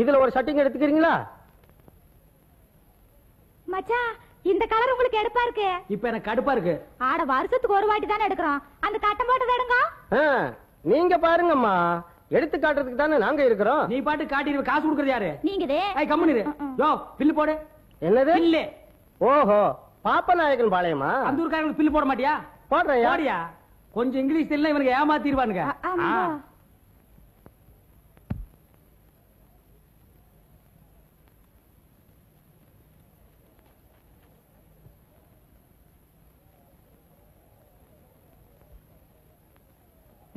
இதுல ஒரு ஷர்ட்டிங் எடுத்துக்கிறீங்களா? மச்சான் இந்த கலர் உங்களுக்கு எடுப்பா இருக்கு. இப்ப எனக்கு கடுப்பா இருக்கு. ஆட வருஷத்துக்கு ஒரு வாட்டி தானே எடுக்கிறோம். அந்த கட்டம் போட்டு எடுங்க. நீங்க பாருங்கம்மா, எடுத்து காட்டுறதுக்கு தானே நாங்க இருக்கிறோம். நீ பாட்டு காட்டிடுவ. காசு கொடுக்கறது யாரு? நீங்கதே. கம்முனிரு. யோ பில்லு போடு. என்னது பில்லு? ஓஹோ, பாப்பநாயகன் பாளையமா? அந்த ஊர்க்காரங்களுக்கு பில்லு போட மாட்டியா? போடுறேன். போடியா. கொஞ்சம் இங்கிலீஷ் தெரியல, இவனுக்கு ஏமாத்திடுவானுங்க.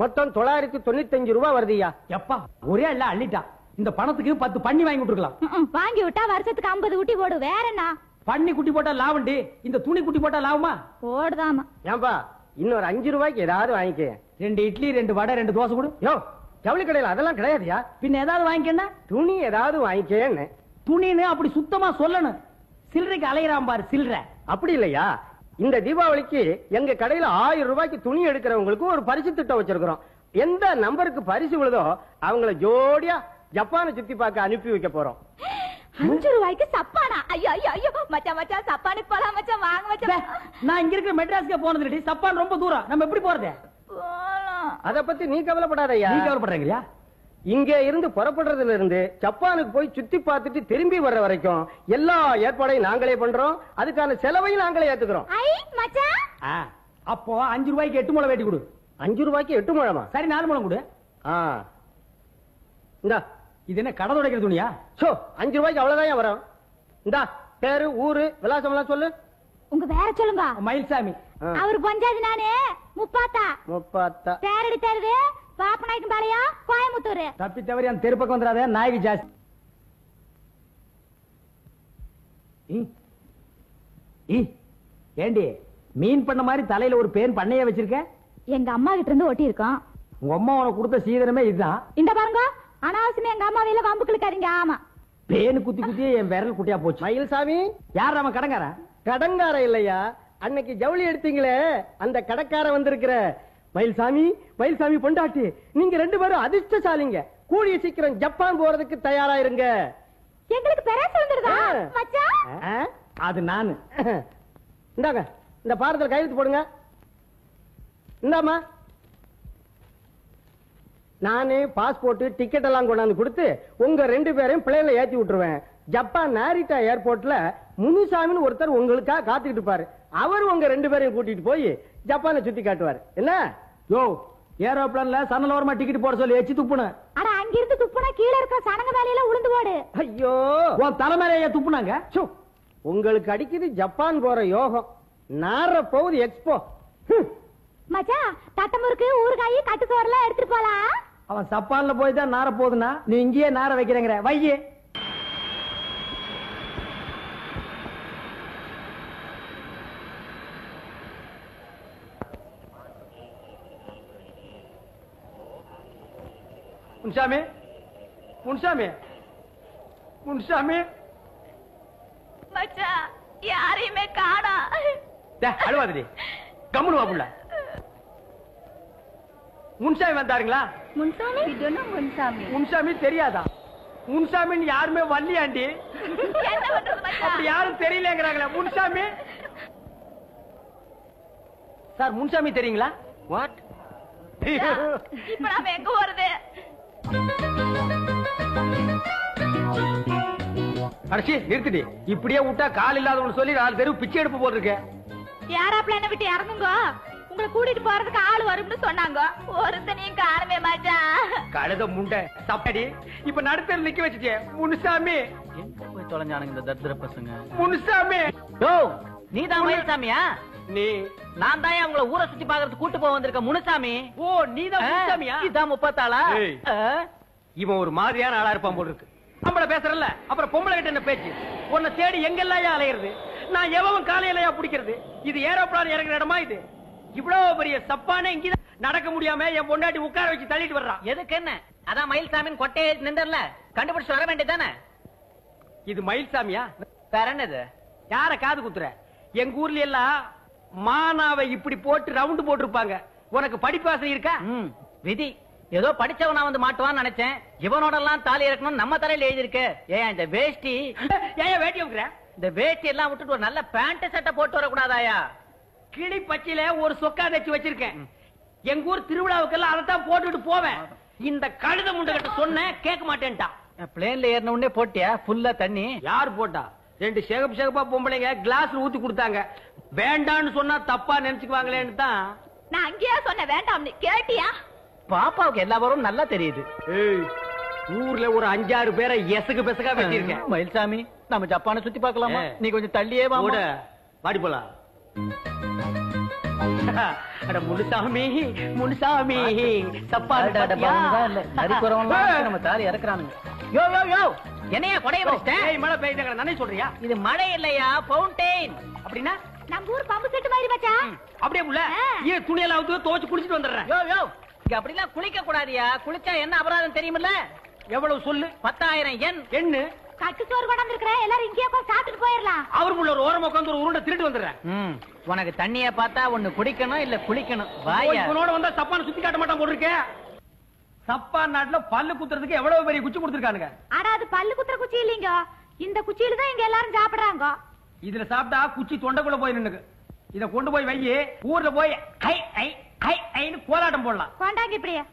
மொத்தம் 995 ரூபாய் வருதுயா. எப்பா ஒரே அல்ல அள்ளிட்டா. இந்த பணத்துக்கு 10 பண்ணி வாங்கி விட்டுருக்கலாம். வாங்கி விட்டா வருஷத்துக்கு 50 குட்டி போடு. வேற என்ன? பண்ணி குட்டி போட்டா லாபண்டி, இந்த துணி குட்டி போட்டா லாபமா? போடுதாமா. ஏன்பா இன்னொரு 5 ரூபாய்க்கு ஏதாவது வாங்கிக்க. 2 இட்லி 2 வடை 2 தோசை கொடு. யோ ஜவுளி கடையில அதெல்லாம் கிடையாதுயா. பின்ன ஏதாவது வாங்கிக்கன்னா? துணி ஏதாவது வாங்கிக்கன்னு. துணின்னு அப்படி சுத்தமா சொல்லணும். சில்லறைக்கு அலையிறான் பாரு சில்லற. அப்படி இல்லையா, இந்த தீபாவளிக்கு எங்க கடையில 1000 ரூபாய்க்கு துணி எடுக்கிறவங்களுக்கு ஒரு பரிசு திட்டம் வச்சிருக்கிறோம். எந்த நம்பருக்கு பரிசு விழுதோ அவங்கள ஜோடியா ஜப்பானை சுத்தி பார்க்க அனுப்பி வைக்க போறோம். 5 ரூபாய்க்கு சப்பானா? ஐயோ ஐயோ ஐயோ மச்சான் மச்சான் சப்பானுக்கு போலாம் மச்சான். வாங்க மச்சான். நான் இங்க இருக்கிற மெட்ராஸ்க்கு போனது இல்லடி. சப்பான் ரொம்ப தூரம். நம்ம எப்படி போறது? அத பத்தி நீ கவலைப்படாதயா. நீ கவலைப்படுறீங்களா? இங்க இருந்து புறப்படுறதுல இருந்து ஜப்பானுக்கு போய் சுத்தி பார்த்துட்டு திரும்பி வர்ற வரைக்கும் எல்லா ஏற்பாடையும் நாங்களே பண்றோம். அதுக்கான செலவையும் நாங்களே ஏத்துக்கிறோம். அப்போ 5 ரூபாய்க்கு 8 முழம் வேட்டி கொடு. 5 ரூபாய்க்கு 8 முழமா? சரி 4 முழம் கொடு. இந்தா. இது என்ன கடை துடைக்கிற துணியா? 5 ரூபாய்க்கு அவ்வளவுதான் வரும். இந்தா பேரு ஊரு விலாசம் எல்லாம் சொல்லு. உங்க வேற சொல்லுங்க. மயில்சாமி. அவரு பஞ்சாதி நானே. முப்பாத்தா பேரடி தருது. பாப்பநாயக்கன் பாளையா கோயம்புத்தூர். தப்பி தவறி அந்த தெரு பக்கம் வந்துடாத. நாய்க்கு ஜாஸ்தி. ஏண்டி மீன் பண்ண மாதிரி தலையில ஒரு பேன் பண்ணைய வச்சிருக்க? எங்க அம்மா கிட்ட இருந்து ஒட்டி இருக்கோம். உங்க அம்மா உனக்கு கொடுத்த சீதனமே இதுதான். இந்த பாருங்க அனாவசியமா எங்க அம்மா வேல வம்பு கிழக்காதீங்க. ஆமா பேனு குத்தி குத்தியே என் விரல் குட்டியா போச்சு. மயில்சாமி யார் அவன்? கடங்காரன்? கடங்கார இல்லையா, அன்னைக்கு ஜவுளி எடுத்தீங்களே அந்த கடக்கார வந்திருக்கிற. மயில்சாமி மயில்சாமி பொண்டாட்டி, நீங்க 2 பேரும் அதிர்ஷ்டசாலிங்க. கூடிய சீக்கிரம் ஜப்பான் போறதுக்கு தயாராயிருங்க. எங்களுக்கு பெராசு வந்துருதா மச்சான்? அது நானு. இந்தாங்க இந்த பாரத்தில் கையெழுத்து போடுங்க. இந்தாமா நானே பாஸ்போர்ட் டிக்கெட் எல்லாம் கொண்டாந்து கொடுத்து உங்க 2 பேரையும் பிளேன்ல ஏத்தி விட்டுருவேன். ஜப்பான் நாரிட்டா ஏர்போர்ட்ல முனுசாமின்னு ஒருத்தர் உங்களுக்காக காத்துக்கிட்டு இருப்பாரு. அவர் உங்க 2 பேரையும் கூட்டிட்டு போய் ஜப்பானை சுத்தி காட்டுவாரு. என்ன யோ ஏரோப்ளான்ல சன்னல் ஓரமா டிக்கெட் போட சொல்லி எச்சி துப்புன. அட அங்க இருந்து துப்புனா கீழ இருக்க சனங்க வேலையில உளுந்து போடு. ஐயோ உன் தலைமையில துப்புனாங்க. உங்களுக்கு அடிக்குது ஜப்பான் போற யோகம். நார போகுது எக்ஸ்போ. மச்சான் தட்டமுறுக்கு ஊறுகாய் கட்டு சோறுலாம் எடுத்துட்டு போலாம். அவன் சப்பான்ல போய் தான் நார போகுதுன்னா நீ இங்கேயே நார வைக்கிறேங்கிற வையே. முன்சாமி முன்சாமி முன்சாமி மச்சான் யாரையுமே காணா. அழுவாதடி, கம்முனு வா புள்ள. முன்சாமி வந்தாருங்களா? முன்சாமி முன்சாமி முன்சாமி தெரியாதா? முன்சாமின்னு யாருமே வரலையாண்டி. அப்படி யாரும் தெரியலங்கிறாங்களே. முன்சாமி சார், முன்சாமி தெரியுங்களா? வாட்? இப்ப நாம எங்க போறது? அடச்சி நிறுத்திடி. இப்படியே விட்டா கால் இல்லாதவனு சொல்லி 4 தெருவு பிச்சை எடுப்பு போட்டிருக்க. யாராப்ல என்ன விட்டு இறங்குங்க. உங்களை கூட்டிட்டு போறதுக்கு ஆள் வரும்னு சொன்னாங்க. ஒருத்தனையும் காணுமே மச்சான். கழுத முண்டை தப்படி. இப்ப நடுத்தர நிக்க வச்சுட்டே. முனுசாமி எங்க போய் தொலைஞ்சானுங்க இந்த தரித்திர பசங்க? முனுசாமி நீ தான் மயில்சாமியா? நீ நான் தான் உங்களை ஊரை சுத்தி பாக்குறது கூட்டு போக வந்திருக்க முனுசாமி. ஓ நீதான் முனுசாமியா? இதான் 30 ஆளா? இவன் ஒரு மாதிரியான ஆளா இருப்பான் போல இருக்கு. நம்மள பேசுறல்ல, அப்புறம் பொம்பளை கிட்ட என்ன பேச்சு? உன்னை தேடி எங்கெல்லாம் அலையிறது? நான் எவன் காலையிலையா பிடிக்கிறது? இது ஏரோப்ளான் இறங்குற இடமா? இது இவ்வளவு பெரிய சப்பானே இங்கதான் நடக்க முடியாம என் பொண்டாட்டி உட்கார வச்சு தள்ளிட்டு வர்றான். எதுக்கு என்ன? அதான் மயில்சாமின் கொட்டையை நின்றல கண்டுபிடிச்சு வர வேண்டியதானே. இது மயில்சாமியா? வேற என்னது? யார காது குத்துற? எங்க ஊர்ல எல்லாம் மானாவை இப்படி போட்டு ரவுண்டு போட்டிருப்பாங்க. உனக்கு படிப்பாசை இருக்கா? விதி. ஏதோ படிச்சவனா வந்து மாட்டுவான்னு நினைச்சேன். இவனோட எல்லாம் தாலி இறக்கணும் நம்ம தலையில எழுதி இருக்கு. ஏன் இந்த வேஷ்டி ஏன் வேட்டி வைக்கிற? இந்த வேஷ்டி எல்லாம் விட்டுட்டு ஒரு நல்ல பேண்ட் சட்டை போட்டு வரக்கூடாதாயா? கிளி பச்சையில ஒரு சொக்கா தச்சு வச்சிருக்கேன். எங்க ஊர் திருவிழாவுக்கெல்லாம் அதைத்தான் போட்டுட்டு போவேன். இந்த கழுத முண்டை கிட்ட சொன்ன கேட்க மாட்டேன்டா. பிளேன்ல ஏறின உடனே போட்டியா ஃபுல்லா தண்ணி? யார் போட்டா? 2 சேகப்பா பொம்பளைங்க கிளாஸ்ல ஊத்தி கொடுத்தாங்க. வேண்டான்னு சொன்னா தப்பா நினைச்சுக்குவாங்களேன்னு தான். நான் அங்கேயே சொன்னேன் வேண்டாம்னு, கேட்டியா? பாப்பாவுக்கு எல்லா வரும் நல்லா தெரியுது. ஊர்ல ஒரு 5-6 பேரை எசகு பெசகா வச்சிருக்கேன். மயில்சாமி, நம்ம ஜப்பானை சுத்தி பார்க்கலாமா? நீ கொஞ்சம் தள்ளியே வா. வாடி போலாம். முனுசாமி முனுசாமி நம்ம தாலி இறக்குறானுங்க. யோ யோ யோ, என்னையா கொடைய வச்சிட்டேன்? மழை பெய்யுது நானே சொல்றியா? இது மழை இல்லையா, ஃபவுண்டைன். அப்படின்னா நம்ம ஊர் பம்பு செட்டு மாதிரி மச்சான். அப்படியே புள்ள ஏன் துணியெல்லாம் அவுத்து துவைச்சு குளிச்சிட்டு வந்துடுறேன். யோ யோ, இங்க அப்படிலாம் குளிக்க கூடாதியா. குளிச்சா என்ன அபராதம் தெரியுமில்ல? எவ்வளவு சொல்லு? 10,000 yen. என்ன கட்டு சோறு கொண்டாந்து இருக்கிறேன், எல்லாரும் இங்கேயே உட்காந்து சாப்பிட்டு போயிடலாம். அவருக்குள்ள ஒரு ஓரமா உட்காந்து ஒரு உருண்டை திருட்டு வந்துடுறேன். உனக்கு தண்ணிய பார்த்தா ஒண்ணு குடிக்கணும் இல்ல குளிக்கணும். வாயா, இவனோட வந்தா சப்பான சுத்தி காட்ட மாட்டான் போட்டிருக்கேன். சப்பான் நாட்டுல பல்லு குத்துறதுக்கு எவ்வளவு பெரிய குச்சி கொடுத்துருக்கானுங்க. ஆனா அது பல்லு குத்துற குச்சி இல்லீங்க, இந்த குச்சியில தான் இங்க எல்லாரும் சாப்பிடுறாங்க. இதுல சாப்பிட்டா குச்சி தொண்டைக்குள்ள போய் நின்னுக்கு. இத கொண்டு போய் வையி, ஊர்ல போய் ஐ ஐ ஐ ஐன்னு கோலாட்டம் போடலாம். கொண்டாங்க இப்படியே.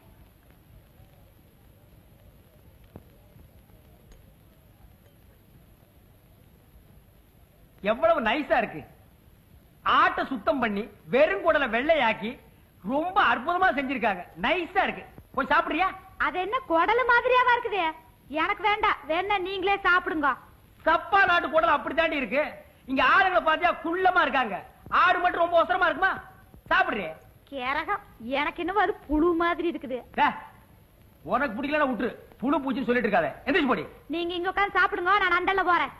எவ்வளவு நைஸா இருக்கு. ஆட்டை சுத்தம் பண்ணி வெறும் குடல வெள்ளையாக்கி ரொம்ப அற்புதமா செஞ்சிருக்காங்க. நைஸா இருக்கு. கொஞ்சம் சாப்பிடுறியா? அது என்ன குடலு மாதிரியாவா இருக்குது? எனக்கு வேண்டாம், வேணா நீங்களே சாப்பிடுங்க. சப்பா நாட்டு குடல் அப்படித்தாண்டி இருக்கு. இங்க ஆடுகளை பார்த்தா குள்ளமா இருக்காங்க. ஆடு மட்டும் ரொம்ப அவசரமா இருக்குமா? சாப்பிடுறியே? கேரகம், எனக்கு இன்னும் அது புழு மாதிரி இருக்குது. உனக்கு பிடிக்கலன்னா விட்டுரு. புழு பூச்சின்னு சொல்லிட்டு இருக்காத. எந்திரிச்சு போடி. நீங்க இங்க உட்காந்து சாப்பிடுங்க, நான் அண்டல்ல போறேன்.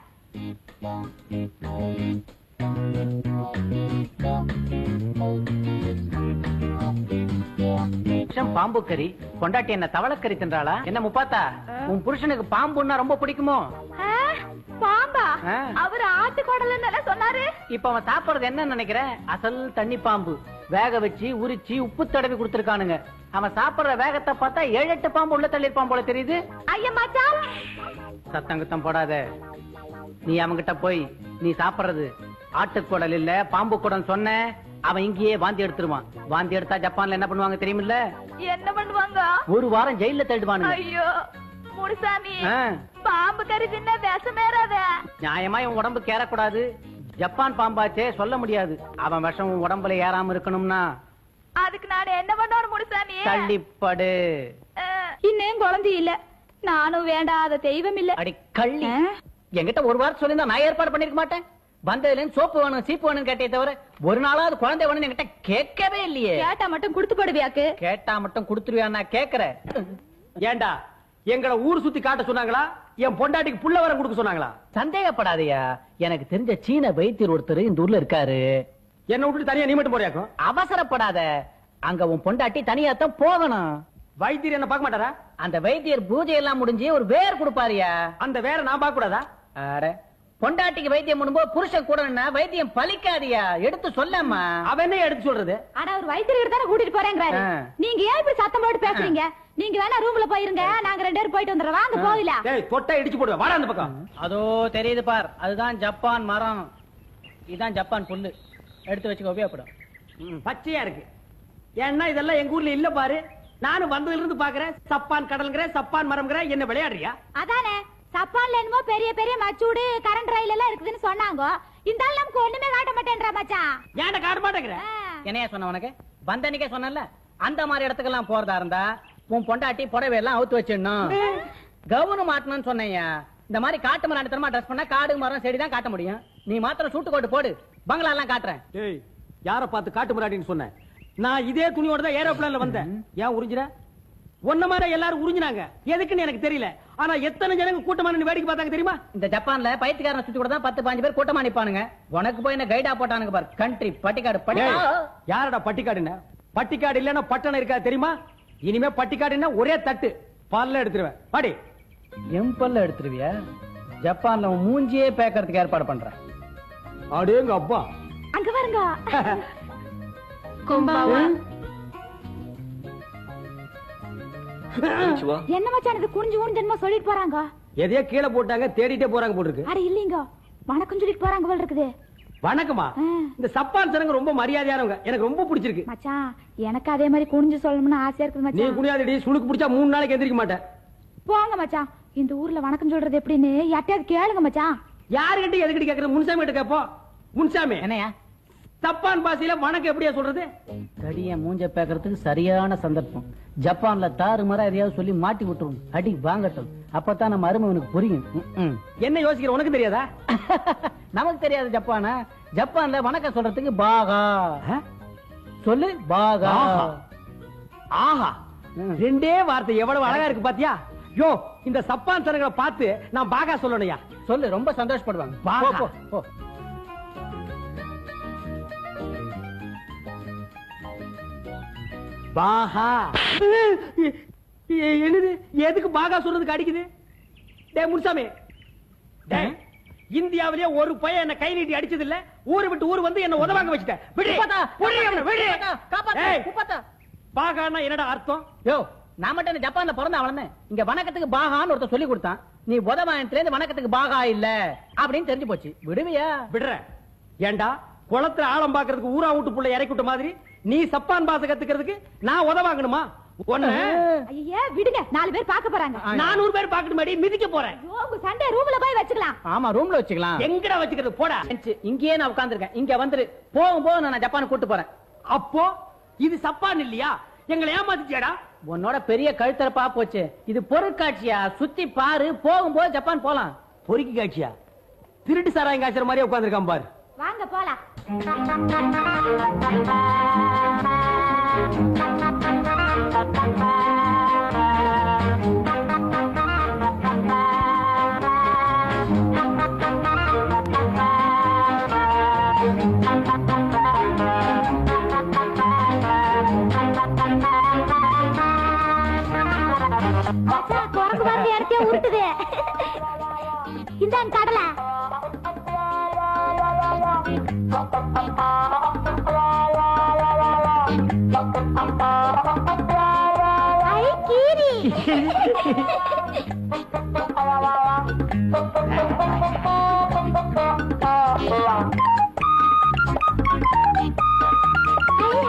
பாம்பு கறி கொண்டாட்டி என்ன தவளக்கறி தின்றாளா? என்ன முப்பாத்தா, உன் புருஷனுக்கு பாம்புன்னா ரொம்ப பிடிக்குமோ? பாம்பா? அவர் ஆட்டு குடல்னு சொன்னாரு. இப்ப அவன் சாப்பிடுறது என்ன நினைக்கிற? அசல் தண்ணி பாம்பு வேக வச்சு உரிச்சு உப்பு தடவி கொடுத்திருக்கானுங்க. அவன் சாப்பிடுற வேகத்தை பார்த்தா 7-8 பாம்பு உள்ள தள்ளிருப்பான் போல தெரியுது. ஐயா மச்சான், சத்தங்குத்தம் போடாத. நீ அவன்கிட்ட போய் நீ சாப்பிடுறது ஆட்டுக்குடல் இல்ல பாம்பு குடம் சொன்ன, அவன் இங்கேயே வாந்தி எடுத்துருவான். வாந்தி எடுத்தா ஜப்பான்ல என்ன பண்ணுவாங்க தெரியுமில்ல? என்ன பண்ணுவாங்க? 1 வாரம் ஜெயில தள்ளிடுவானுங்க. ஐயோ முனுசாமி, பாம்பு கறி தின்ன விஷமேறாத. நியாயமா இவன் உடம்புக்கு ஏறக்கூடாது. ஜப்பான் பாம்பாச்சே, சொல்ல முடியாது. அவன் விஷம் உன் உடம்புல ஏறாம இருக்கணும்னா அதுக்கு நான் என்ன பண்ணணும் முனுசாமி? தள்ளிப்படு. இன்னும் குழந்தை இல்ல, நானும் வேண்டாத தெய்வம் இல்ல. அடி கள்ளி, என்கிட்ட 1 வாரம் சொல்லிருந்தா நான் ஏற்பாடு பண்ணிருக்க மாட்டேன். வந்ததுல சோப்பு வேணும் சீப்பு வேணும் கேட்டே தவிர ஒரு நாளாவது குழந்தை வேணும் என்கிட்ட கேட்கவே இல்லையே. கேட்டா மட்டும் கொடுத்து போடுவியாக்கு? கேட்டா மட்டும் கொடுத்துருவியா? நான் கேக்குறேன். ஏண்டா எங்களை ஊர் சுத்தி காட்ட சொன்னாங்களா? என் பொண்டாட்டிக்கு புள்ள வரம் கொடுக்க சொன்னாங்களா? சந்தேகப்படாதயா, எனக்கு தெரிஞ்ச சீன வைத்தியர் ஒருத்தர் இந்த ஊர்ல இருக்காரு. என்ன விட்டு தனியா நீ மட்டும் போறியாக்கும்? அவசரப்படாத, அங்க உன் பொண்டாட்டி தனியாத்தான் போகணும். வைத்தியர் என்ன பார்க்க மாட்டாரா? அந்த வைத்தியர் பூஜை எல்லாம் முடிஞ்சு ஒரு வேர் கொடுப்பாரியா. அந்த வேற நான் பார்க்க கூடாதா? அட, பொண்டாட்டிக்கு வைத்தியம் பண்ணும்போது புருஷன் கூட வைத்தியம் பலிக்காதியா, எடுத்து சொல்லம்மா. அவன் என்ன எடுத்து சொல்றது? ஆனா ஒரு வைத்தியர் தானே கூட்டிட்டு போறேங்கிறாரு. நீங்க ஏன் இப்படி சத்தம் போட்டு பேசுறீங்க? நீங்க வேணா ரூம்ல போயிருங்க, நாங்க 2 பேரும் போயிட்டு வந்துடுறோம். வாங்க போகலாம். டேய் தொட்டா இடிச்சு போடுவேன், வாடா அந்த பக்கம். அதோ தெரியுது பார், அதுதான் ஜப்பான் மரம். இதுதான் ஜப்பான் புல்லு. எடுத்து வச்சுக்க, உபயோகப்படும். பச்சையா இருக்கு. ஏன்னா இதெல்லாம் எங்க ஊர்ல இல்ல பாரு. நானும் வந்ததுல இருந்து பாக்குறேன். சப்பான் கடல்ங்கிற சப்பான் மரம்ங்கிற என்ன விளையாடுறியா? அதானே, சப்பான்ல என்னமோ பெரிய பெரிய மச்சூடு கரண்ட் ரயில் எல்லாம் இருக்குதுன்னு சொன்னாங்க. இந்த ஆள் நமக்கு ஒண்ணுமே காட்ட மாட்டேன்றா மச்சான். ஏன்டா காட்ட மாட்டேங்கிற? என்னையா சொன்ன உனக்கு? வந்தன்னைக்கே சொன்னல, அந்த மாதிரி இடத்துக்கெல்லாம் போறதா இருந்தா உன் பொண்டாட்டி புடவை எல்லாம் அவுத்து வச்சிடணும், கவுனு மாட்டணும்னு சொன்னையா. இந்த மாதிரி காட்டு மரம் அடித்தரமா ட்ரெஸ் பண்ணா காடு மரம் செடி தான் காட்ட முடியும். நீ மாத்திரம் சூட்டு கோட்டு போடு, பங்களா எல்லாம் காட்டுறேன். ஏய், யார பார்த்து காட்டு முறாடின்னு சொன்னேன்? நான் இதே துணியோட தான் ஏரோப்ளேன்ல வந்தேன். ஏன் உறிஞ்சிர? ஒன்ன மாதிரி எல்லாரும் உறிஞ்சினாங்க. எதுக்குன்னு எனக்கு தெரியல. ஆனா எத்தனை ஜனங்க கூட்டமா நின்னு வேடிக்கை பார்த்தாங்க தெரியுமா? இந்த ஜப்பான்ல பைத்தியக்காரனை சுத்தி கூட தான் 10-15 பேர் கூட்டமா நிப்பானுங்க. உனக்கு போய் என்ன கைடா போட்டானுங்க பாரு. கண்ட்ரி பட்டிக்காடு. யாரடா பட்டிக்காடுன்னா? பட்டிக்காடு இல்லன்னா பட்டணம் இருக்கா தெரியுமா? இனிமே பட்டிக்காடுன்னா ஒரே தட்டு பல்ல எடுத்துருவேன். பாடி எம் பல்ல எடுத்துருவியா? ஜப்பான்ல மூஞ்சியே பேக்கறதுக்கு ஏற்பாடு பண்றேன். அடேங்க அப்பா, அங்க பாருங்க. கும்பாவா என்ன மச்சான் இது குனிஞ்சு ஊஞ்சன்மா சொல்லிட்டு போறாங்க? எதையோ கீழே போட்டாங்க, தேடிட்டே போறாங்க போல இருக்கு. அட இல்லீங்க, வணக்கம் சொல்லிட்டு போறாங்க போல இருக்குது. வணக்கமா? இந்த சப்பான் சனங்க ரொம்ப மரியாதையானவங்க, எனக்கு ரொம்ப பிடிச்சிருக்கு. மச்சான் எனக்கு அதே மாதிரி குனிஞ்சு சொல்லணும்னு ஆசையா இருக்கு நீ மச்சான். குனியாதடி, சுளுக்கு பிடிச்சா 3 நாளைக்கு எந்திரிக்க மாட்டேன். போங்க மச்சான், இந்த ஊர்ல வணக்கம் சொல்றது எப்படின்னு யார்ட்டையாவது கேளுங்க மச்சான். யாருகிட்ட எதுக்கிட்ட கேக்குற? முன்சாமி கிட்ட கேப்போம். முன்சாமி, என்னையா சப்பான் பாஷையில வணக்கம் எப்படியா சொல்றது? தடிய மூஞ்ச பேக்கறதுக்கு சரியான சந்தர்ப்பம். ஜப்பான்ல தாறுமாறா எதையாவது சொல்லி மாட்டி விட்டுரும், அடி வாங்கட்டும். அப்பதான் நம்ம அருமவனுக்கு புரியும். என்ன யோசிக்கிற, உனக்கு தெரியாதா? நமக்கு தெரியாது ஜப்பானா? ஜப்பான்ல வணக்கம் சொல்றதுக்கு பாகா சொல்லு, பாகா. ஆஹா, ரெண்டே வார்த்தை எவ்வளவு அழகா இருக்கு பாத்தியா? யோ, இந்த சப்பான் சனங்களை பார்த்து நான் பாகா சொல்லணும்யா. சொல்லு, ரொம்ப சந்தோஷப்படுவாங்க. பாகா. போ, போ. பாகா. என்னது, எதுக்கு பாகா சொல்றதுக்கு அடிக்குது? டேய் முன்சாமி, டேய், இந்தியாவிலேயே ஒரு பையன் என்ன கை நீட்டி அடிச்சது இல்ல. ஊரு விட்டு ஊர் வந்து என்ன உதவாங்க வச்சுட்டேன். பாகான்னா என்னடா அர்த்தம்? யோ, நான் மட்டும் ஜப்பான்ல பிறந்த வளர்ந்தேன். இங்க வணக்கத்துக்கு பாகான்னு ஒருத்தர் சொல்லி கொடுத்தான். நீ உதவாயத்துல இருந்து வணக்கத்துக்கு பாகா இல்ல அப்படின்னு தெரிஞ்சு போச்சு. விடுவியா? விடுற. ஏண்டா, குளத்துல ஆழம் பாக்குறதுக்கு ஊரா வீட்டு புள்ள இறக்கி விட்ட மாதிரி நீ சப்பான் பாச கத்துக்கிறதுக்கு நான் உதவாங்கணுமா? ஐயா விடுங்க, 4 பேர் பார்க்க போறாங்க. 400 பேர் பாக்கணும் மாடி, மிதிக்க போறேன். சண்டே ரூம்ல போய் வச்சுக்கலாம். ஆமா, ரூம்ல வச்சுக்கலாம். எங்கடா வச்சுக்கிறது? போடா. இங்கேயே நான் உட்கார்ந்திருக்கேன். இங்க வந்துரு, போகும்போது நான் ஜப்பான் கூட்டு போறேன். அப்போ இது சப்பான் இல்லையா? எங்களை ஏமாத்திச்சேடா. உன்னோட பெரிய கழுத்தரப்பா போச்சு. இது பொருட்காட்சியா, சுத்தி பாரு. போகும்போது ஜப்பான் போலாம். பொறுக்கி காட்சியா? திருட்டு சாராயம் காய்ச்சற மாதிரியே உட்கார்ந்திருக்கான் பாரு. வாங்க போலாம். குரங்கு வந்து இடத்தையே உருட்டுது. இந்தாங்க கடலை. கீரி.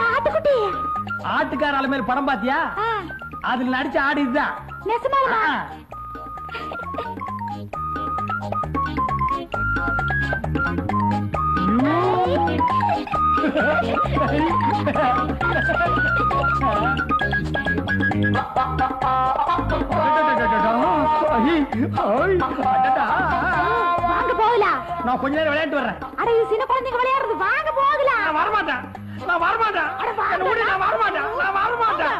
ஆட்டுக்குட்டி. ஆட்டுக்கார ஆளு மேல படம் பாத்தியா? அதுல நடிச்ச ஆடு இதுதான். நெசமாலுமா? வாங்க போகலாம். நான் கொஞ்ச நேரம் விளையாட்டு வர்றேன். அட இது சின்ன குழந்தைங்க விளையாடுறது. வாங்க போகலாம். நான் வரமாட்டேன், நான் வரமாட்டேன், நான் வரமாட்டேன், நான் வரமாட்டேன்.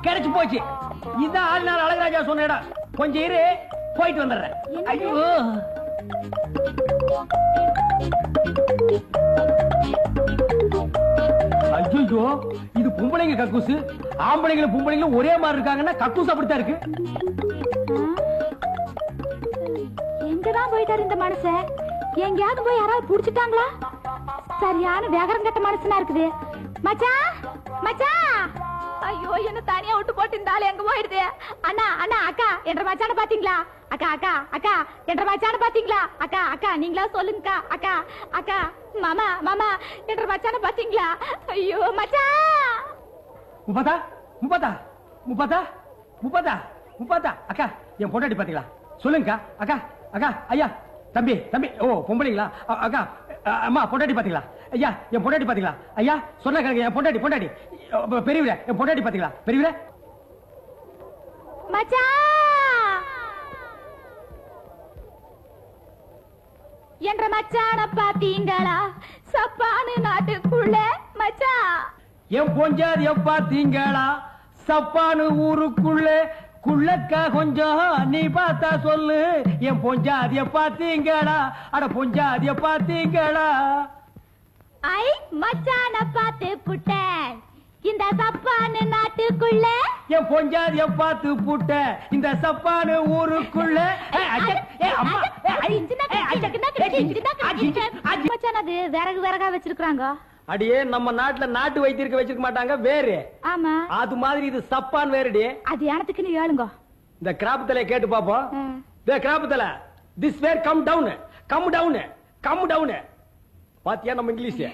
கிடைச்சு போச்சு. இதான் ஆளுநர் அழகராஜா சொன்ன இடம். கொஞ்சம் இரு, போயிட்டு வந்துடுறேன். ஐயோ, ஐயோ, இது பொம்பளைங்க கக்கூசு. ஆம்பளைங்களும் பொம்பளைங்களும் ஒரே மாதிரி இருக்காங்கன்னா கக்கூஸ் அப்படித்தான் இருக்கு. எங்கதான் போயிட்டாரு இந்த மனுஷன்? எங்கயாவது போய் யாராவது புடிச்சிட்டாங்களா? சரியான வேகரம் கட்ட மனுஷனா இருக்குது. மச்சான், மச்சான். ஐயோ, என்ன தனியா விட்டு போட்டு இருந்தாலும் எங்க போயிடுது? அண்ணா, அண்ணா, அக்கா என்ற மச்சான பாத்தீங்களா? அக்கா, அக்கா, அக்கா என்ற மச்சான பாத்தீங்களா? அக்கா, அக்கா நீங்களா சொல்லுங்கக்கா. அக்கா, அக்கா, மாமா, மாமா என்ற மச்சான பாத்தீங்களா? ஐயோ மச்சான். முப்பதா, முப்பதா, முப்பதா, முப்பதா, முப்பதா. அக்கா, என் பொண்டாட்டி பாத்தீங்களா? சொல்லுங்கக்கா. அக்கா, அக்கா, ஐயா, தம்பி, தம்பி. ஓ, பொம்பளைங்களா? அக்கா, அம்மா, பொண்டாட்டி பாத்தீங்களா? ஐயா, என் பொண்டாட்டி பாத்தீங்களா? ஐயா, சொன்ன கணக்கு, என் பொண்டாட்டி, பொண்டாட்டி. பெரியவிட, என் பொண்டாட்டி பாத்தீங்களா? பெரியவிட. மச்சான் என்ற மச்சான பாத்தீங்களா? சப்பானு நாட்டுக்குள்ள மச்சான். என் பொஞ்சாதிய பாத்தீங்களா? சப்பானு ஊருக்குள்ள. குள்ளக்கா கொஞ்சம் நீ பார்த்தா சொல்லு. என் பொஞ்சாதிய பாத்தீங்களா? அட பொஞ்சாதிய பாத்தீங்களா? ஐ மச்சான பாத்து புட்டேன் இந்த சப்பானு நாட்டுக்குள்ள. என் பொஞ்சாதிய பாத்து புட்ட இந்த சப்பானு ஊருக்குள்ள. மச்சான் அது விறகு விறகா வச்சிருக்காங்க. அடியே நம்ம நாட்டுல நாட்டு வைத்தியருக்கு வச்சிருக்க மாட்டாங்க வேறு. ஆமா அது மாதிரி இது சப்பான் வேறுடி. அது எனத்துக்குன்னு ஏழுங்க. இந்த கிராப் தலை கேட்டு பாப்போம். இந்த கிராப் தலை this where come down come down come down. பாத்தியா நம்ம English.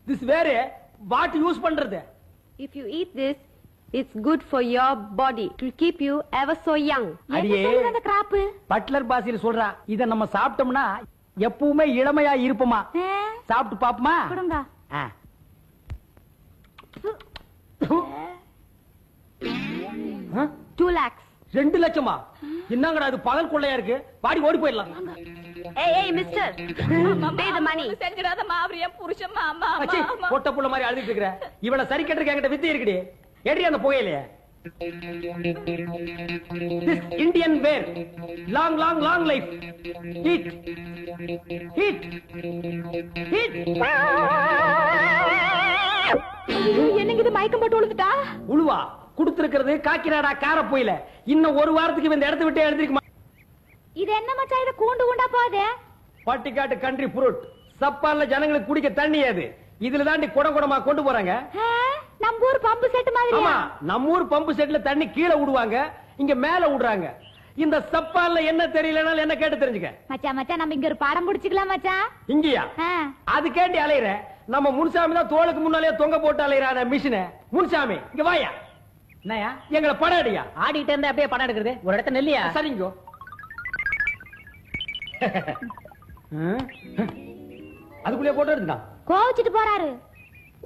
This where what use பண்றது? If you eat this, it's good for your body. It will keep you ever so young. அடியே அந்த கிராப் பட்லர் பாசியில் சொல்றா. இத நம்ம சாப்பிட்டோம்னா எப்பவுமே இளமையா இருப்போமா. சாப்பிட்டு பாப்போமா? கொடுங்க. 2 lakhs. 2 லட்சமா? என்னங்கடா இது பகல் கொள்ளையா இருக்கு. பாடி ஓடி போயிடலாம். Hey, mister. Pay the money. செஞ்சிடாதம்மா, அவர் என் புருஷன். மாமா அச்சி பொட்ட புள்ள மாதிரி அழுதுட்டு இருக்கற. இவள சரி கட்டறதுக்கு என்கிட்ட வித்தை இருக்குடி. ஏடி அந்த புகையிலே. This Indian wear long long long life. Eat eat eat. என்னங்க இது மயக்கம் போட்டு விழுந்துட்டா? உழுவா குடுத்திருக்கிறது காக்கிராடா கார போயில. இன்னும் ஒரு வாரத்துக்கு இந்த இடத்தை விட்டு எழுந்திருக்குமா? இது என்ன மச்சான், இது கூண்டு கூண்டா போகுது. பட்டிக்காட்டு கண்ட்ரி ஃப்ரூட். சப்பால்ல ஜனங்களுக்கு குடிக்க தண்ணி அது. இதுல தாண்டி குடம் குடமா கொண்டு போறாங்க. நம்ம ஊர் பம்பு செட் மாதிரி. ஆமா, நம்ம ஊர் பம்பு செட்ல தண்ணி கீழே விடுவாங்க, இங்க மேல விடுறாங்க. இந்த சப்பால்ல என்ன தெரியலனால என்ன கேட்டு தெரிஞ்சுக்க. மச்சான் மச்சான், நம்ம இங்க ஒரு படம் பிடிச்சுக்கலாம் மச்சான். இங்கயா? அது கேட்டி அலையற. நம்ம முன்சாமி தான் தோளுக்கு முன்னாலே தொங்க போட்டு அலையறான மிஷின. முன்சாமி இங்க வாயா. என்னயா எங்களை படம் அடியா. ஆடிட்டு இருந்தா அப்படியே படம் எடுக்கிறது? ஒரு இடத்த நெல்லியா? சரிங்கோ. அதுக்குள்ளே போட்டோ எடுத்தான். கோவிச்சிட்டு போறாரு.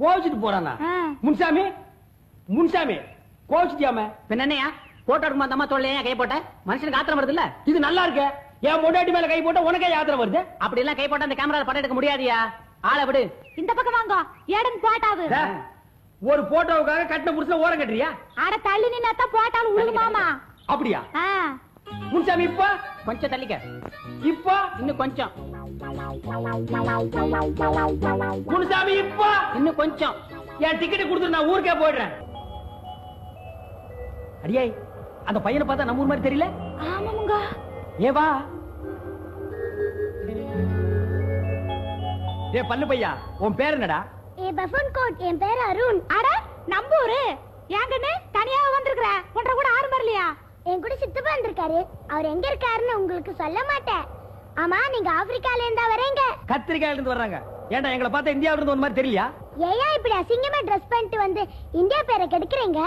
கோவிச்சிட்டு போறானா? முன்சாமி முன்சாமி கோவிச்சிட்டியாம? என்னையா போட்டோ எடுக்கும் அந்த அம்மா தோல்ல ஏன் கை போட்ட? மனுஷனுக்கு ஆத்திரம் வருது இல்ல? இது நல்லா இருக்கு. என் பொண்டாட்டி மேல கை போட்ட உனக்கே ஆத்திரம் வருது. அப்படி எல்லாம் கை போட்ட அந்த கேமரால படம் எடுக்க முடியாதியா. ஆளை விடு. இந்த பக்கம் வாங்க. ஏடன் போட்டாவு. ஒரு போட்டோவுக்காக கட்டின புருஷன் ஓரம் கட்டுறியா? அட தள்ளி நின்னாதான் போட்டாலும் உழுகுமாமா. அப்படியா? முன்சாமி இப்ப கொஞ்சம் தள்ளிக்க. இப்ப இன்னும் கொஞ்சம். முன்சாமி இப்ப இன்னும் கொஞ்சம். என் டிக்கெட் கொடுத்து நான் ஊருக்கே போயிடுறேன். அடியே அந்த பையனை பார்த்தா நம்ம ஊர் மாதிரி தெரியல? ஆமாங்க. ஏ வா. ஏ பல்லு பையா, உன் பேர் என்னடா? ஏ பஃபன் கோட், என் பேர் அருண். அட நம்பூரு. ஏங்கன்னு தனியாக வந்திருக்கற? ஒன்ற கூட ஆறு வரலையா? என் கூட சித்தப்பா வந்திருக்காரு. அவர் எங்க இருக்காருன்னு உங்களுக்கு சொல்ல மாட்டேன். ஆமா, நீங்க ஆப்பிரிக்கால இருந்தா வரீங்க? கத்திரிக்காயில இருந்து வர்றாங்க. ஏன்டா எங்களை பார்த்தா இந்தியாவில இருந்து வந்த மாதிரி தெரியலையா? ஏயா இப்படி அசிங்கமா Dress பண்ணிட்டு வந்து இந்தியா பேரை கெடுக்குறீங்க?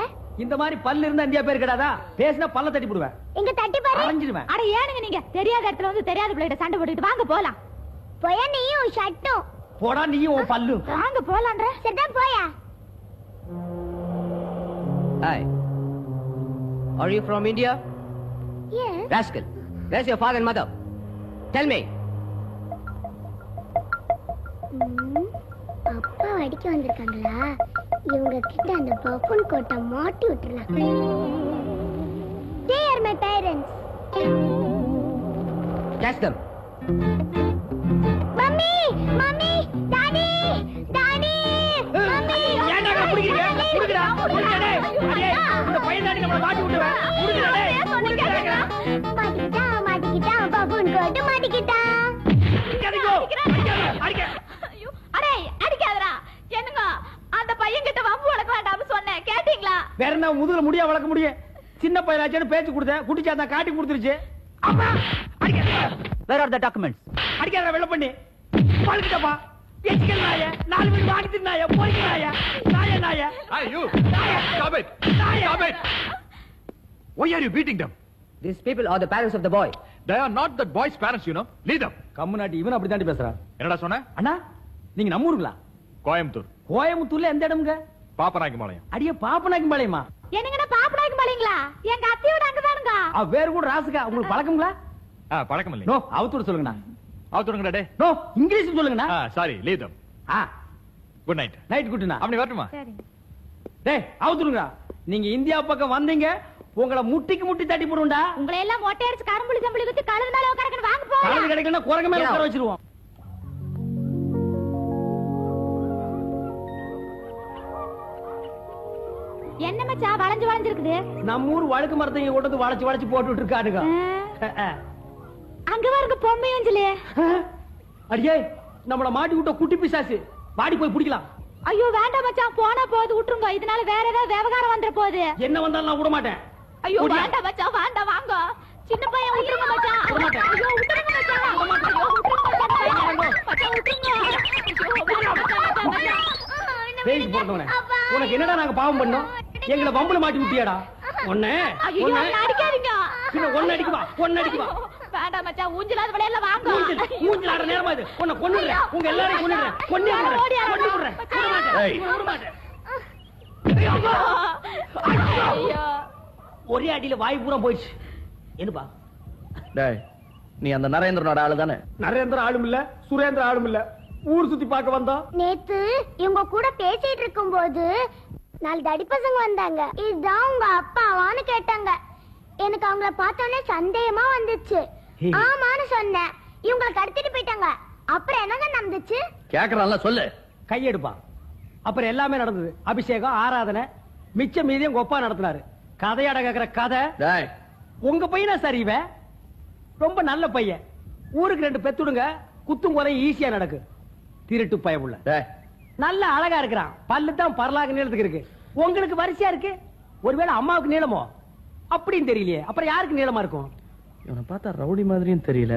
இந்த மாதிரி பல்லு இருந்தா இந்தியா பேர் கிடையாதா? பேசினா பல்ல தட்டி போடுவேன். எங்க தட்டி பாரு. அரைஞ்சிடுவேன். அட ஏனுங்க நீங்க தெரியாத இடத்துல வந்து தெரியாத பிள்ளைகிட்ட சண்டை போட்டுட்டு வாங்க போலாம். போயா நீயும் ஷட்டும். போடா நீயும் உன் பல்லு. வாங்க போலாம்ன்ற. சரிதான் போயா. Hi. Are you from India? Yes. Rascal. Where's your father and mother? Tell me. அப்பா அடிக்க வந்திருக்காங்களா? இவங்க கிட்ட அந்த பஃபன் கோட்டை மாட்டி விட்டுறலாம். They are my parents. Catch them. Mummy mummy daddy daddy mummy ஏன்டா புடிக்கிறீங்க? புடிங்கடா. புடிங்கடா. அடே இந்த பையன் தாடி நம்மள மாட்டி விட்டுவேன். புடிங்கடா டேய். மாட்டிக்கிட்டா மாட்டிக்கிட்டா பஃபன் கோட்டை மாட்டிக்கிட்டா. அடிக்காதீங்க. அடிக்க. ஐயோ அடே அடிக்காதடா. என்னங்க அந்த பையன் கிட்ட வம்பு வளக்க வேண்டாம்னு சொன்னேன், கேட்டீங்களா? வேற என்ன முதுகுல முடியா வளர்க்க முடியும்? சின்ன பையனாச்சேன்னு பேச்சு கொடுத்தேன். குட்டிச்சா தான் காட்டி கொடுத்துருச்சு. அம்மா அடிக்காத. Where are the documents? அடிக்காத வெள்ள பண்ணி. பால்கிட்டப்பா. பேச்சிக்கல் நாய. 4 மணி வாங்கிட்டு நாய. போய்க்கு நாய. நாய நாய. Hey, you! நாய. Stop it! நாய. Stop it! Why are you beating them? These people are the parents of the boy. They are not that boy's parents, you know. Leave them. கம்முனாட்டி இவன் அப்படி தாண்டி பேசுறான். என்னடா சொன்ன? அண்ணா நீங்க நம்ம ஊருங்களா? கோயம்புத்தூர். கோயம்புத்தூர்ல எந்த இடம்ங்க? பாப்பநாயக்கம்பாளையம். அடியே பாப்பநாயக்கம் பாளையமா? என்னங்கடா பாப்பநாயக்கம் பாளையங்களா? எங்க அத்தையோட அங்கதானுங்க. வேற கூட ராசுக்கா உங்களுக்கு பழக்கம்ங்களா? பழக்கம் இல்லை. நோ அவுத்தூர் சொல்லுங்கண்ணா. அவுத்துடுங்கடா டே. நோ இங்கிலீஷ் சொல்லுங்கண்ணா. Sorry, leave them. Good night. Night குட்னா. அப்படி வரட்டுமா? சரி. டேய் அவுத்துருங்க. நீங்க இந்தியா பக்கம் வந்தீங்க, உங்களை முட்டிக்கு முட்டி தட்டி போடுண்டா. உங்களை எல்லாம் மொட்டை அடிச்சு கரும்புளி சம்பளி குத்தி கழுது மேல உட்காரக்கணும். வாங்க போலாம். கழுது கிடைக்கலன்னா குரங்கு மேல உட்கார வச்சிருவோம். என்ன மச்சான் வளைஞ்சு வளைஞ்சு இருக்குது? நம்ம ஊர் வழுக்கு மரத்தைங்க கொண்டு வந்து வளைச்சு வளைச்சு போட்டுட்டு இருக்கானுங்க. அங்க பாருங்க பொம்மை அஞ்சலி. அடியே நம்மள மாட்டி விட்ட குட்டி பிசாசு. வாடி போய் பிடிக்கலாம். ஐயோ வேண்டாம் மச்சான், போனா போகுது, விட்டுருங்க. இதனால வேற ஏதாவது விவகாரம் வந்துட போகுது. என்ன வந்தாலும் நான் விட மாட்டேன். ஐயோ வேண்டாம் மச்சான், வேண்டாம், வாங்க. சின்ன பையன் விட்டுருங்க மச்சான். ஐயோ விட்டுருங்க மச்சான். ஐயோ பேய்க்கு பிறந்தவனே, உனக்கு என்னடா நாங்க பாவம் பண்ணோம்? எங்களை பம்புல மாட்டி விட்டியாடா? ஒண்ணு அடிக்காதீங்க. ஒன்னு அடிக்குவா, ஒன்னு அடிக்குவா. வேண்டாம் மச்சான், ஊஞ்சலாத விளையாடல, வாங்க. ஊஞ்சல் ஆடுற நேரமா இது. உன்னை கொன்னுடுறேன், உங்க எல்லாரையும் கொன்னுடுறேன். விட மாட்டேன். ஒரே அடியில வாய் பூரா போயிடுச்சு. என்னப்பா? டேய், நீ அந்த நரேந்திரனோட ஆளு தானே? நரேந்திர ஆளும் இல்ல, சுரேந்திர ஆளும் இல்ல. ஊர் சுத்தி பார்க்க வந்தா. நேத்து இவங்க கூட பேசிட்டு இருக்கும் போது 4 தடி பசங்க வந்தாங்க. இதுதான் உங்க அப்பாவான்னு கேட்டாங்க. எனக்கு அவங்கள பார்த்தோன்னே சந்தேகமா வந்துச்சு. ஆமான்னு சொன்னேன். இவங்களை கடத்திட்டு போயிட்டாங்க. அப்புறம் என்னங்க நடந்துச்சு? கேக்குறான்ல, சொல்லு. கையெடுப்பா. அப்புறம் எல்லாமே நடந்தது. அபிஷேகம், ஆராதனை, மிச்ச மீதியும் கொப்பா நடத்தினாரு. கதையாட கேக்குற கதை. டேய், உங்க பையனா சரி? இவன் ரொம்ப நல்ல பையன். ஊருக்கு 2 பெத்துடுங்க, குத்தும் கொலை ஈஸியா நடக்கு. திருட்டு பயமுள்ள. டேய், நல்ல அழகா இருக்கிறான். பல்லு தான் பரலாக நீளத்துக்கு இருக்கு. உங்களுக்கு வரிசையா இருக்கு. ஒருவேளை அம்மாவுக்கு நீளமோ அப்படின்னு தெரியலையே. அப்புறம் யாருக்கு நீளமா இருக்கும்? இவனை பார்த்தா ரவுடி மாதிரியும் தெரியல.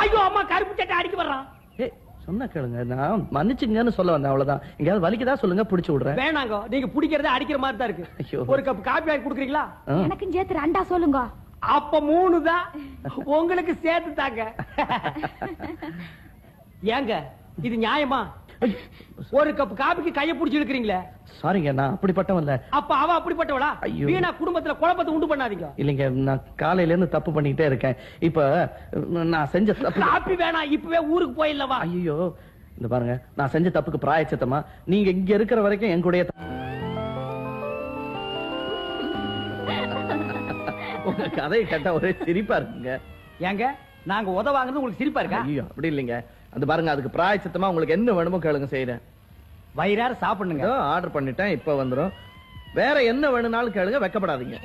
ஐயோ, அம்மா கருப்பு சட்டை அடிக்க வர்றான். ஏய், சொன்னா கேளுங்க, நான் மன்னிச்சுங்கன்னு சொல்ல வந்தேன், அவ்வளவுதான். எங்கயாவது வலிக்குதா சொல்லுங்க, புடிச்சு விடுறேன். வேணாங்க, நீங்க பிடிக்கிறத அடிக்கிற மாதிரி தான் இருக்கு. ஐயோ. ஒரு கப் காபி வாங்கி குடுக்குறீங்களா? எனக்கும் சேர்த்து 2 சொல்லுங்க. அப்ப 3 தான். உங்களுக்கு சேர்த்து தாங்க. ஏங்க இது நியாயமா? ஒரு கப் காபிக்கு கைய புடிச்சு இழுக்கிறீங்களே. சாரிங்க, நான் அப்படிப்பட்டவன் இல்ல. அப்ப அவ அப்படிப்பட்டவளா? ஐயோ. வீணா குடும்பத்துல குழப்பத்தை உண்டு பண்ணாதீங்க. இல்லைங்க, நான் காலையில இருந்து தப்பு பண்ணிக்கிட்டே இருக்கேன். இப்ப நான் செஞ்ச தப்பு. காப்பி வேணாம், இப்பவே ஊருக்கு போயிடலவா? ஐயோ, இந்த பாருங்க, நான் செஞ்ச தப்புக்கு பிராயச்சித்தமா நீங்க இங்க இருக்கிற வரைக்கும் என் கூடயே உங்க கதையை கேட்டா ஒரே சிரிப்பா இருக்குங்க. ஏங்க நாங்க உதவாங்கிறது உங்களுக்கு சிரிப்பா இருக்கா? ஐயோ, அப்படி இல்லைங்க. அது பாருங்க, அதுக்கு பிராயச்சித்தமா உங்களுக்கு என்ன வேணுமோ கேளுங்க, செய்யறேன். வயிறார சாப்பிடுங்க. ஆர்டர் பண்ணிட்டேன், இப்ப வந்துரும். வேற என்ன வேணும்னாலும் கேளுங்க, வெக்கப்படாதீங்க.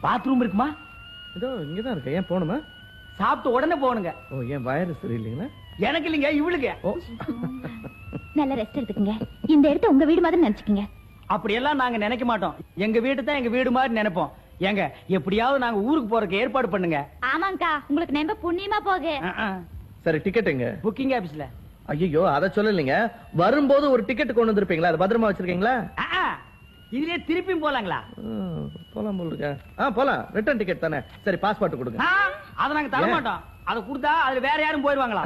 பாத்ரூம் இருக்குமா? இதோ இங்கதான் இருக்கு. ஏன் போகணுமா? சாப்பிட்டு உடனே போகணுங்க. ஓ, ஏன் வயிறு சரியில்லைங்களா? எனக்கு இல்லைங்க, இவளுக்கு. நல்ல ரெஸ்ட் எடுத்துக்கங்க. இந்த இடத்த உங்க வீடு மாதிரி நினைச்சுக்கங்க. அப்படியெல்லாம் நாங்க நினைக்க மாட்டோம். எங்க வீடு தான் எங்க வீடு மாதிரி நினைப்போம். ஏங்க எப்படியாவது நாங்க ஊருக்கு போறதுக்கு ஏற்பாடு பண்ணுங்க. ஆமாங்கா, உங்களுக்கு நம்ப புண்ணியமா போகு. சரி, டிக்கெட் எங்க? புக்கிங் ஆபீஸ்ல. ஐயோ, அத சொல்லலைங்க. வரும்போது ஒரு டிக்கெட் கொண்டு வந்திருப்பீங்களா? அது பத்திரமா வச்சிருக்கீங்களா? இதுலயே திருப்பியும் போலாங்களா? போலாம் போலுங்க. போலாம். ரிட்டர்ன் டிக்கெட் தானே. சரி, பாஸ்போர்ட் கொடுங்க. அத நாங்க தர மாட்டோம். அத கொடுத்தா அதுல வேற யாரும் போயிருவாங்களா?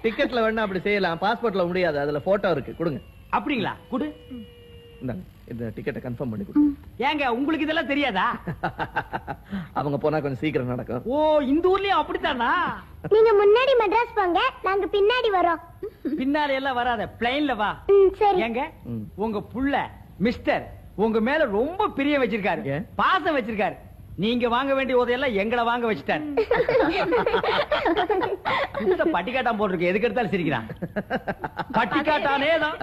டிக்கெட்ல வேணா அப்படி செய்யலாம், பாஸ்போர்ட்ல முடியாது. அதுல போட்டோ இருக்கு, கொடுங்க. அப்படிங்களா? குடு. இந்த டிக்கெட்டை கன்ஃபார்ம் பண்ணி கொடுங்க. ஏங்க உங்களுக்கு இதெல்லாம் தெரியாதா? அவங்க போனா கொஞ்சம் சீக்கிரம் நடக்கும். ஓ, இந்த ஊர்லயும் அப்படித்தானா? நீங்க முன்னாடி மெட்ராஸ் போங்க, நாங்க பின்னாடி வரோம். பின்னால எல்லாம் வராத, பிளைன்ல வா. சரி. ஏங்க உங்க புள்ள மிஸ்டர் உங்க மேல ரொம்ப பிரியம் வச்சிருக்காரு, பாசம் வச்சிருக்காரு. நீங்க வாங்க வேண்டிய உதவியெல்லாம் எங்களை வாங்க வச்சுட்டாரு. பட்டிக்காட்டான் போட்டிருக்கு, எதுக்கு எடுத்தாலும் சிரிக்கிறான். பட்டிக்காட்டானே தான்.